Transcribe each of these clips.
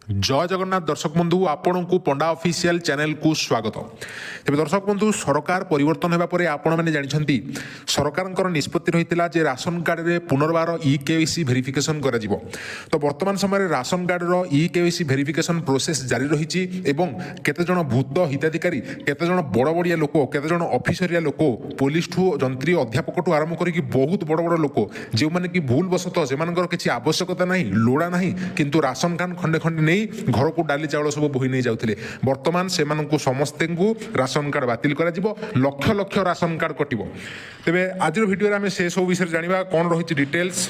जय जगन्नाथ दर्शक बंधु आपण को पंडा ऑफिशियल चैनल को स्वागत। तेज दर्शक बंधु सरकार परिवर्तन होगा पर आपण मैंने जानते सरकार निष्पत्ति रही है राशन कार्ड में पुनर्बार e-KYC भेरिफिकेशन कर तो वर्तमान समय ration card e-KYC verification process जारी रही केतेजन भूत हिताधिकारी केतेजन बड़ बड़िया लोक केतेजन ऑफिसरिया लोक पुलिस ठू जंत्री अध्यापक ठू आरंभ करके बहुत बड़ बड़ लोक जो मैंने कि भूल बसत से किसी आवश्यकता नहीं लोड़ा नहीं किंतु राशन कार्ड खंडे खंडे नहीं घर को डाली चाउल सब बोही नहीं जाते बर्तमान से समस्ते राशन कार्ड बातिल कर लक्ष लक्ष राशन कार्ड कटिबो। तेबे आज वीडियो आम से सब विषय जाना कौन रही डिटेल्स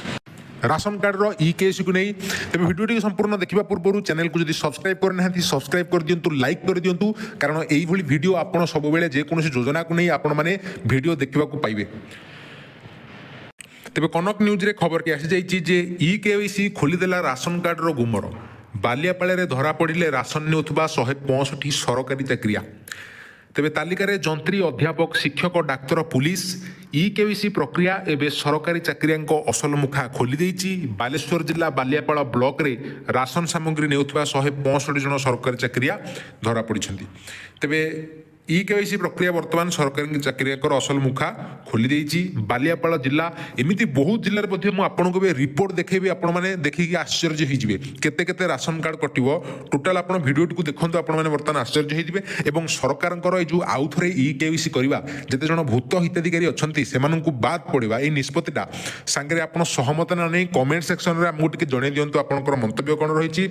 राशन कार्ड e-KYC को नहीं तेज वीडियो संपूर्ण देखा पूर्व चैनल को सब्सक्राइब करना सब्सक्राइब कर दिंतु लाइक कर दिंतु कारण यही वीडियो आप सब जेकोसी योजना को नहीं आपण मैंने वीडियो देखा पाइबे। तेज कनक न्यूज रे खबर के आसी जाइए जे e-KYC खोलीदेला राशन कार्ड गुमर बालियापाड़े धरा पड़े राशन नेउथुबा 165 सरकारी चाकरिया। तेबे तालिकार जंत्री अध्यापक शिक्षक डाक्तर पुलिस e-KYC प्रक्रिया एवं सरकारी चाकरिया असल मुखा खोली देइछि। बालेश्वर जिला बालियापाड़ ब्लॉक रे राशन सामग्री नेउथुबा 165 जन सरकारी चाकरिया धरा पड़िछन्ति। तेबे e-KYC प्रक्रिया वर्तमान सरकारी चाकरिया असल मुखा खोली देइछि। बालियापाड़ जिला एमिति बहुत जिले में आपको रिपोर्ट देखेबी आपण मैंने देखिए आश्चर्य होइजिबे केते केते राशन कार्ड कटिबो टोटाल आपण वीडियो को देखंतु आपण मैंने वर्तमान आश्चर्य होइजिबे एवं सरकारंकर ए जो आउ थरे e-KYC करबा जते जण भूत हिताधिकारी अछंती सेमानंकु बाद पड़िबा ए निष्पत्तिटा सांगरे आपण सहमत ना नै कमेंट सेक्शन रे हमहु टिके जणे दियंतु आपनकर मंतव्य कोन रहिछि।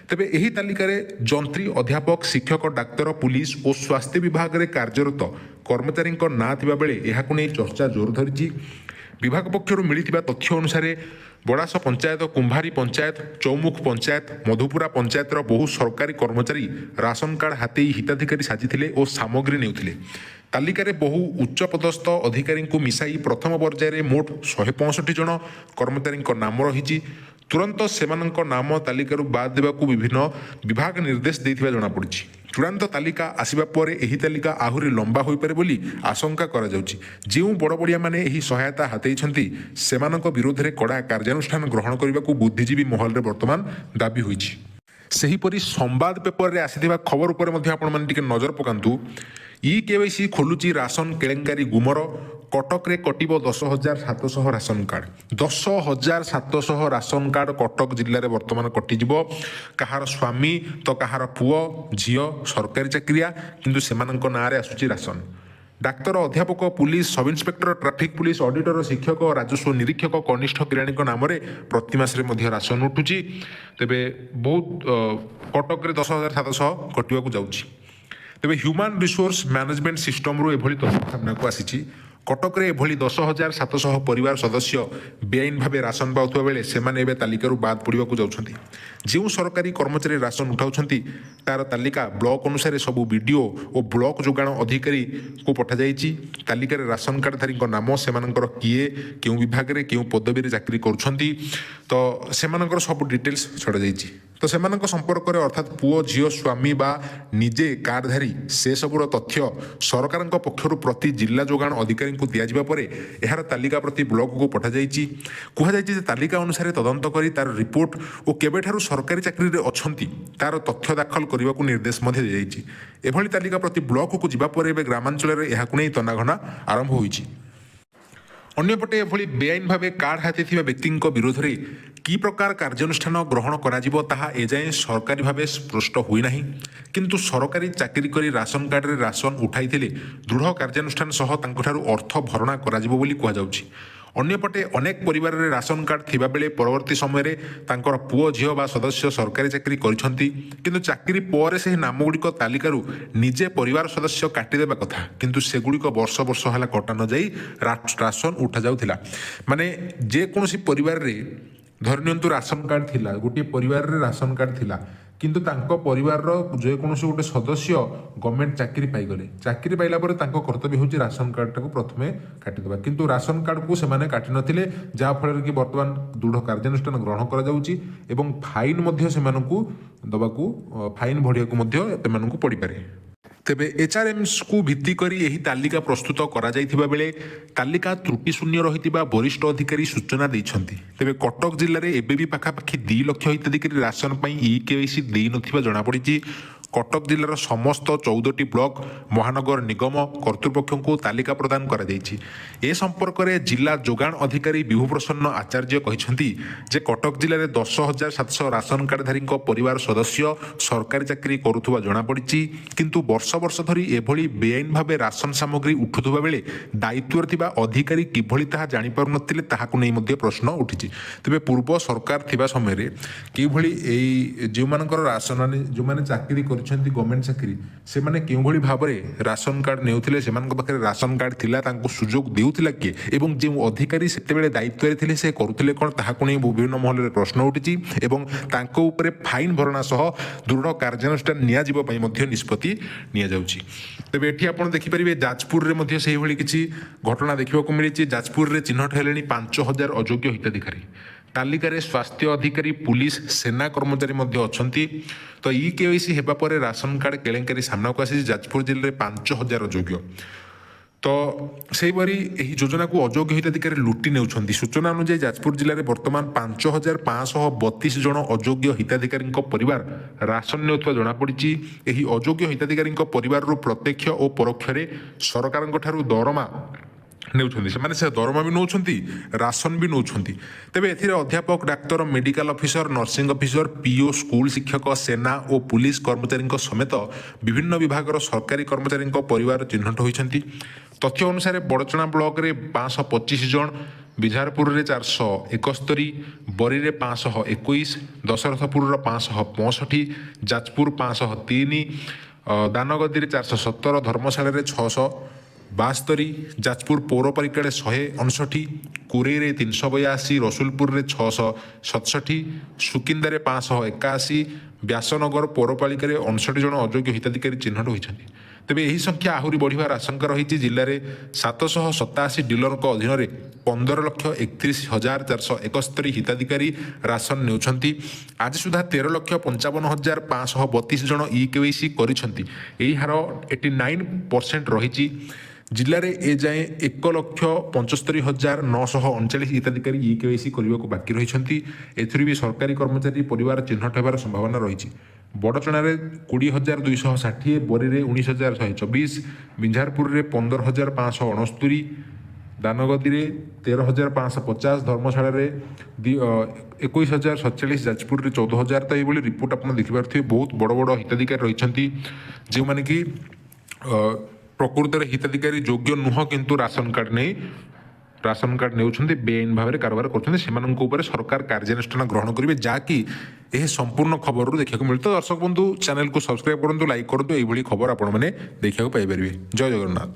तेबे एही तालिकारे जंत्री अध्यापक शिक्षक डाक्तर पुलिस और स्वास्थ्य विभाग रे कार्यरत कर्मचारी ना थिबा बेले एहाकु नै चर्चा जोर धरिछि। विभाग पक्षर मिलिथिबा तथ्य अनुसार बड़ास पंचायत कुंभारी पंचायत चौमुख पंचायत मधुपुरा पंचायत बहु सरकारी कर्मचारी राशन कार्ड हाथी हिताधिकारी साजिथिले और सामग्री नेउथिले। तालिकार बहु उच्च पदस्थ अधिकारी को मिसाई प्रथम पर्यायर मोट 165 जन कर्मचारी नाम रही तुरंत सेमानंक नाम तालिकारु बाद देवाकू विभिन्न विभाग निर्देश देथिबा जଣା पड़िछि। चूड़ांत तालिका आसिबा परे एही तालिका आहुरी लंबा होई पारे बोली आशंका करा जाउछि। जेउ बड़ बड़िया माने एही सहायता हातेइछन्ति सेमानंक विरोध रे कड़ा कार्यानुष्ठान ग्रहण करबाकू बुद्धिजीवी महल रे वर्तमान दाबी होइछि। सेहीपरि संवाद पेपर रे आसिथिबा खबर उपर मध्ये आपण माने टिके नजर पकांतु। e-KYC खोलुची राशन केलेंकारी गुमर कटक रे कटिबो 10,700 ration card 10,700 ration card Cuttack जिले में वर्तमान कटिजिबो। कहार स्वामी तो कहार पुओ झियो सरकारी चाकरिया किंतु सेमानंक नारे आसुची राशन। डाक्तर अध्यापक police sub inspector traffic police auditor शिक्षक राजस्व निरीक्षक कनिष्ठ किराणी नाम प्रति मास राशन उठुची। तेबे बहुत कटक रे 10,700 कटिबाकू जाउची। तेबे ह्यूमन रिसोर्स मैनेजमेंट सिस्टम रो एभली तथ्य सामना को आसीची। कटक रे एभली 10,700 परिवार सदस्य बेआईन भाव राशन पाउथुवा बेले सेमाने एबे तालिकारु बाद पड़िबाकू जाउछन्ति। जो सरकारी कर्मचारी राशन उठाउछन्ति तार तालिका ब्लॉक अनुसार सबू बीडीओ और ब्लॉक जोगाण अधिकारी को पठा जाइछि। तालिकार राशन कार्डधारी नाम सेमानंकर किए केउ विभाग रे केउ पदवी रे चाकरी करूछन्ति तो सेमानंकर सब डिटेल्स छड़ा जाइछि। तो सेमानंक संपर्क रे अर्थात पुओ झियो स्वामी बा निजे कार्डधारी से सबुर तथ्य सरकारंक पक्षरु प्रति जिला जोगाण अधिकारी को दिया जिबा परे एहार तालिका प्रति ब्लॉक को पठा जाइछि। कुहा जाइछि जे तालिका अनुसार तदंत करी तार रिपोर्ट और केबेठारु सरकारी चाकरी रे अछंती तार तथ्य दाखल करबाकू निर्देश मध्ये दिया जाइछि। एभली तालिका प्रति ब्लॉक को जिबा परे एबे ग्रामांचल रे एहाकू नै तनाघना आरंभ होइछि। अन्यपटे एभली बेआईन भावे कार्ड हाथी थिबा व्यक्तिंक विरोध रे कि प्रकार कार्यानुष्ठान ग्रहण कराजिबो ताहा एजाए सरकारी भावे स्पष्ट होई नाही किंतु सरकारी चाकरी करी राशन कार्ड रे राशन उठाइथिले दृढ़ कार्यानुष्ठान सह तांकठारु अर्थ भरणा कराजिबो बोली कुहा जाउछि। अन्यपटे अनेक परिवार रे राशन कार्ड थिबा बेले परवर्ती समय रे तांकर पुओ झियो बा सदस्य सरकारी चाकरी करिसंती किंतु चाकरी पर से नाम गुड़िक तालिकारु निजे परिवार सदस्य काटी देबा कथा किंतु सेगुड़िक वर्ष वर्ष हला कटा न जाई राशन उठा जाउथिला। माने जे कोनोसी परिवार रे धरनियंतु राशन कार्ड थिला गोटे परिवार रे राशन कार्ड थिला किंतु तांको परिवार रो जे कोनोसी गोटे सदस्य गवर्नमेंट चाकरी पाई गले चाकरी पाइला परे तांको कर्तव्य होची राशन कार्ड टाको प्रथमे काटी देबा किंतु राशन कार्ड को सेमाने काटी नथिले जा फल कि वर्तमान दृढ़ कार्यानुष्ठान ग्रहण करा जाउची एवं फाइन मध्य सेमानकु दबाकू फाइन भडियाकू मध्य तेमानकू पड़ी पारे। ତେବେ ଏଚ୍ଆର୍ଏମ୍ସକୁ ଭିତ୍ତି କରି ଏହି ତାଲିକା ପ୍ରସ୍ତୁତ କରାଯାଇଥିବା ବେଳେ ତାଲିକା ତ୍ରୁଟିଶୂନ୍ୟ ରହିଥିବା ବରିଷ୍ଠ ଅଧିକାରୀ ସୂଚନା ଦେଇଛନ୍ତି। ତେବେ କଟକ ଜିଲ୍ଲାରେ ଏବେ ବି ପାଖାପାଖି 2 ଲକ୍ଷ ହିତାଧିକାରୀ ରାସନ ପାଇଁ EKYC ଦେଇନଥିବା ଜଣାପଡ଼ିଛି। କଟକ ଜିଲ୍ଲାର ସମସ୍ତ 14ଟି ବ୍ଲକ ମହାନଗର ନିଗମ କର୍ତ୍ତୃପକ୍ଷଙ୍କୁ ତାଲିକା ପ୍ରଦାନ କରାଯାଇଛି। ଏ ସମ୍ପର୍କରେ ଜିଲ୍ଲା ଯୋଗାଣ ଅଧିକାରୀ ବିଭୁ ପ୍ରସନ୍ନ ଆଚାର୍ଯ୍ୟ କହିଛନ୍ତି ଯେ କଟକ ଜିଲ୍ଲାରେ 10,700 ରାସନ କାର୍ଡଧାରୀଙ୍କ ପରିବାର ସଦସ୍ୟ ସରକାରୀ ଚାକିରି କରୁଥିବା ଜଣାପଡ଼ିଛି। କିନ୍ତୁ ବର୍ଷ ବର୍ଷ ଧରି ଏଭଳି ବେଆଇନ ଭାବେ ରାସନ ସାମଗ୍ରୀ ଉଠୁଥିବା ବେଳେ ଦାୟିତ୍ୱରେ ଥିବା ଅଧିକାରୀ କିଭଳି ତାହା ଜାଣିପାରୁନଥିଲେ ତାହାକୁ ନେଇ ମଧ୍ୟ ପ୍ରଶ୍ନ ଉଠିଛି। ତେବେ ପୂର୍ବ ସରକାର ଥିବା ସମୟରେ କିଭଳି ଏଇ ଯେଉଁମାନଙ୍କର ରାସନ ଯେଉଁମାନେ ଚାକିରି କରିଛନ୍ତି ଗଭର୍ଣ୍ଣମେଣ୍ଟ ଚାକିରି ସେମାନେ କେଉଁଭଳି ଭାବରେ ରାସନ କାର୍ଡ ନେଉଥିଲେ, ସେମାନଙ୍କ ପାଖରେ ରାସନ କାର୍ଡ ଥିଲା, ତାଙ୍କୁ ସୁଯୋଗ ଦେଉଥିଲା କିଏ ଏବଂ ଯେଉଁ ଅଧିକାରୀ ସେତେବେଳେ ଦାୟିତ୍ୱରେ ଥିଲେ ସେ କରୁଥିଲେ କ'ଣ ତାହାକୁ ନେଇ ବିଭିନ୍ନ ମହଲରେ ପ୍ରଶ୍ନ ଉଠିଛି ଏବଂ ତାଙ୍କ ଉପରେ ଫାଇନ୍ ଭରଣା ସହ ଦୃଢ଼ କାର୍ଯ୍ୟାନୁଷ୍ଠାନ ନିଆଯିବା ପାଇଁ ମଧ୍ୟ ନିଷ୍ପତ୍ତି ନିଆଯାଉଛି। ତେବେ ଏଠି ଆପଣ ଦେଖିପାରିବେ ଯାଜପୁରରେ ମଧ୍ୟ ସେହିଭଳି କିଛି ଘଟଣା ଦେଖିବାକୁ ମିଳିଛି। ଯାଜପୁରରେ ଚିହ୍ନଟ ହେଲେଣି 5,000 ଅଯୋଗ୍ୟ ହିତାଧିକାରୀ। ତାଲିକାରେ ସ୍ୱାସ୍ଥ୍ୟ ଅଧିକାରୀ, ପୁଲିସ, ସେନା କର୍ମଚାରୀ ମଧ୍ୟ ଅଛନ୍ତି। ତ EKYC ହେବା ପରେ ରାସନ କାର୍ଡ କେଳେଙ୍କାରୀ ସାମ୍ନାକୁ ଆସିଛି। ଯାଜପୁର ଜିଲ୍ଲାରେ 5,000 ଅଯୋଗ୍ୟ। ତ ସେହିପରି ଏହି ଯୋଜନାକୁ ଅଯୋଗ୍ୟ ହିତାଧିକାରୀ ଲୁଟି ନେଉଛନ୍ତି। ସୂଚନା ଅନୁଯାୟୀ ଯାଜପୁର ଜିଲ୍ଲାରେ ବର୍ତ୍ତମାନ 5,532 ଜଣ ଅଯୋଗ୍ୟ ହିତାଧିକାରୀଙ୍କ ପରିବାର ରାସନ ନେଉଥିବା ଜଣାପଡ଼ିଛି। ଏହି ଅଯୋଗ୍ୟ ହିତାଧିକାରୀଙ୍କ ପରିବାରରୁ ପ୍ରତ୍ୟକ୍ଷ ଓ ପରୋକ୍ଷରେ ସରକାରଙ୍କ ଠାରୁ ଦରମା ନେଉଛନ୍ତି। ସେମାନେ ସେ ଦରମା ବି ନେଉଛନ୍ତି, ରାସନ ବି ନେଉଛନ୍ତି। ତେବେ ଏଥିରେ ଅଧ୍ୟାପକ, ଡାକ୍ତର, medical officer, nursing officer, PO, school ଶିକ୍ଷକ, ସେନା ଓ ପୁଲିସ କର୍ମଚାରୀଙ୍କ ସମେତ ବିଭିନ୍ନ ବିଭାଗର ସରକାରୀ କର୍ମଚାରୀଙ୍କ ପରିବାର ଚିହ୍ନଟ ହୋଇଛନ୍ତି। ତଥ୍ୟ ଅନୁସାରେ ବଡ଼ଚଣା ବ୍ଲକରେ 525 ଜଣ, ବିଝାରପୁରରେ 471, ବରୀରେ 521, ଦଶରଥପୁରର 565, ଯାଜପୁର 503, ଦାନଗଦୀରେ 417, ଧର୍ମଶାଳାରେ 672, ଯାଜପୁର ପୌରପାଳିକାରେ 159, କୁରେଇରେ 382, ରସୁଲପୁରରେ 667, ସୁକିନ୍ଦାରେ 581, ବ୍ୟାସନଗର ପୌରପାଳିକାରେ 59 ଜଣ ଅଯୋଗ୍ୟ ହିତାଧିକାରୀ ଚିହ୍ନଟ ହୋଇଛନ୍ତି। ତେବେ ଏହି ସଂଖ୍ୟା ଆହୁରି ବଢ଼ିବାର ଆଶଙ୍କା ରହିଛି। ଜିଲ୍ଲାରେ 787 ଡିଲରଙ୍କ ଅଧୀନରେ 15,31,471 ହିତାଧିକାରୀ ରାସନ ନେଉଛନ୍ତି। ଆଜି ସୁଦ୍ଧା 13,55,532 ଜଣ EKYC କରିଛନ୍ତି। ଏହି ହାର 89% ରହିଛି। ଜିଲ୍ଲାରେ ଏଯାଏଁ 1,75,939 ହିତାଧିକାରୀ EKYC କରିବାକୁ ବାକି ରହିଛନ୍ତି। ଏଥିରୁ ବି ସରକାରୀ କର୍ମଚାରୀ ପରିବାର ଚିହ୍ନଟ ହେବାର ସମ୍ଭାବନା ରହିଛି। ବଡ଼ଚଣାରେ 20,260, ବରୀରେ 19,124, ବିଞ୍ଝାରପୁରରେ 15,569, ଦାନଗଦୀରେ 13,550, ଧର୍ମଶାଳାରେ 21,047, ଯାଜପୁରରେ 14,000। ତ ଏଇଭଳି ରିପୋର୍ଟ ଆପଣ ଦେଖିପାରୁଥିବେ। ବହୁତ ବଡ଼ ବଡ଼ ହିତାଧିକାରୀ ରହିଛନ୍ତି ଯେଉଁମାନେ କି ପ୍ରକୃତରେ ହିତାଧିକାରୀ ଯୋଗ୍ୟ ନୁହଁ କିନ୍ତୁ ରାସନ କାର୍ଡ ନେଉଛନ୍ତି, ବେଆଇନ ଭାବରେ କାରବାର କରୁଛନ୍ତି। ସେମାନଙ୍କ ଉପରେ ସରକାର କାର୍ଯ୍ୟାନୁଷ୍ଠାନ ଗ୍ରହଣ କରିବେ, ଯାହାକି ଏହି ସମ୍ପୂର୍ଣ୍ଣ ଖବରରୁ ଦେଖିବାକୁ ମିଳିତ। ଦର୍ଶକ ବନ୍ଧୁ, ଚ୍ୟାନେଲକୁ ସବସ୍କ୍ରାଇବ କରନ୍ତୁ, ଲାଇକ୍ କରନ୍ତୁ। ଏଇଭଳି ଖବର ଆପଣମାନେ ଦେଖିବାକୁ ପାଇପାରିବେ। ଜୟ ଜଗନ୍ନାଥ।